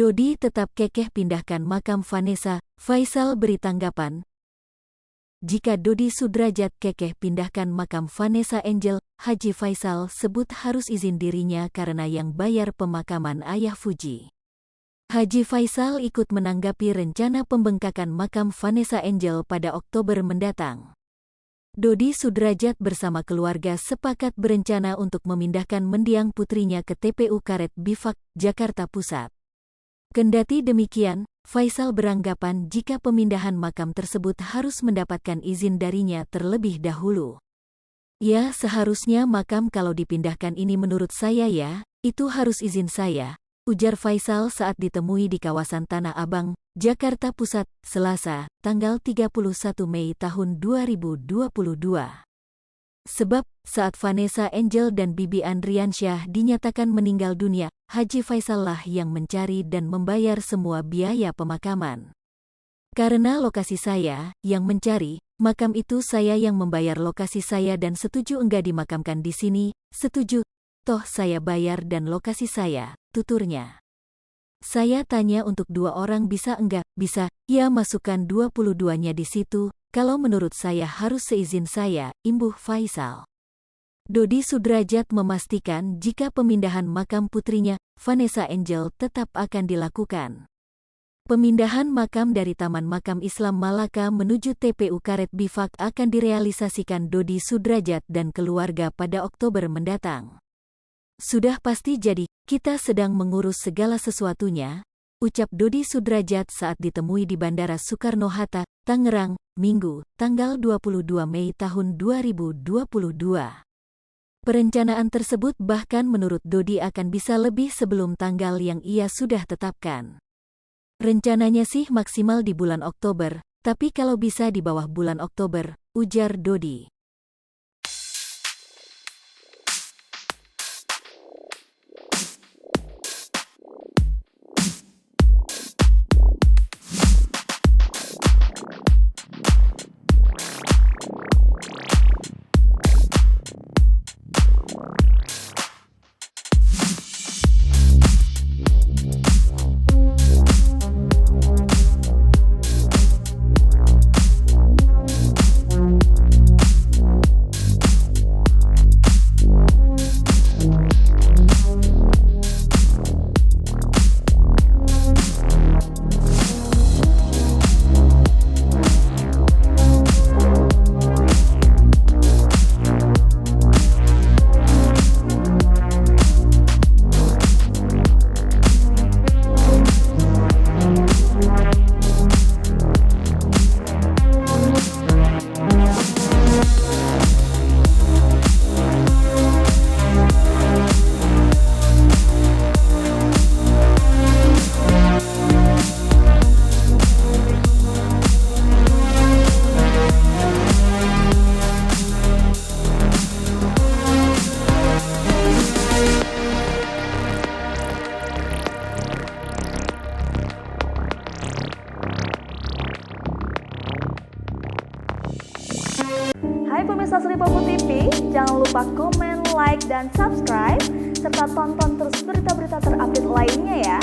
Dodi tetap kekeh pindahkan makam Vanessa, Faisal beri tanggapan. Jika Dodi Sudrajat kekeh pindahkan makam Vanessa Angel, Haji Faisal sebut harus izin dirinya karena yang bayar pemakaman ayah Fuji. Haji Faisal ikut menanggapi rencana pembengkakan makam Vanessa Angel pada Oktober mendatang. Dodi Sudrajat bersama keluarga sepakat berencana untuk memindahkan mendiang putrinya ke TPU Karet Bifak, Jakarta Pusat. Kendati demikian, Faisal beranggapan jika pemindahan makam tersebut harus mendapatkan izin darinya terlebih dahulu. Ya, seharusnya makam kalau dipindahkan ini menurut saya ya, itu harus izin saya, ujar Faisal saat ditemui di kawasan Tanah Abang, Jakarta Pusat, Selasa, tanggal 31 Mei tahun 2022. Sebab, saat Vanessa Angel dan Bibi Andriansyah dinyatakan meninggal dunia, Haji Faisal lah yang mencari dan membayar semua biaya pemakaman. Karena lokasi saya yang mencari, makam itu saya yang membayar lokasi saya dan setuju enggak dimakamkan di sini, setuju, toh saya bayar dan lokasi saya, tuturnya. Saya tanya untuk 2 orang bisa enggak, bisa, ya masukkan 22-nya di situ, kalau menurut saya harus seizin saya, imbuh Faisal. Dodi Sudrajat memastikan jika pemindahan makam putrinya, Vanessa Angel tetap akan dilakukan. Pemindahan makam dari Taman Makam Islam Malaka menuju TPU Karet Bifak akan direalisasikan Dodi Sudrajat dan keluarga pada Oktober mendatang. Sudah pasti jadi, kita sedang mengurus segala sesuatunya, ucap Dodi Sudrajat saat ditemui di Bandara Soekarno-Hatta, Tangerang, Minggu, tanggal 22 Mei tahun 2022. Perencanaan tersebut bahkan menurut Dodi akan bisa lebih sebelum tanggal yang ia sudah tetapkan. Rencananya sih maksimal di bulan Oktober, tapi kalau bisa di bawah bulan Oktober, ujar Dodi. Hai pemirsa Sri Popo TV, jangan lupa komen, like, dan subscribe, serta tonton terus berita-berita terupdate lainnya ya.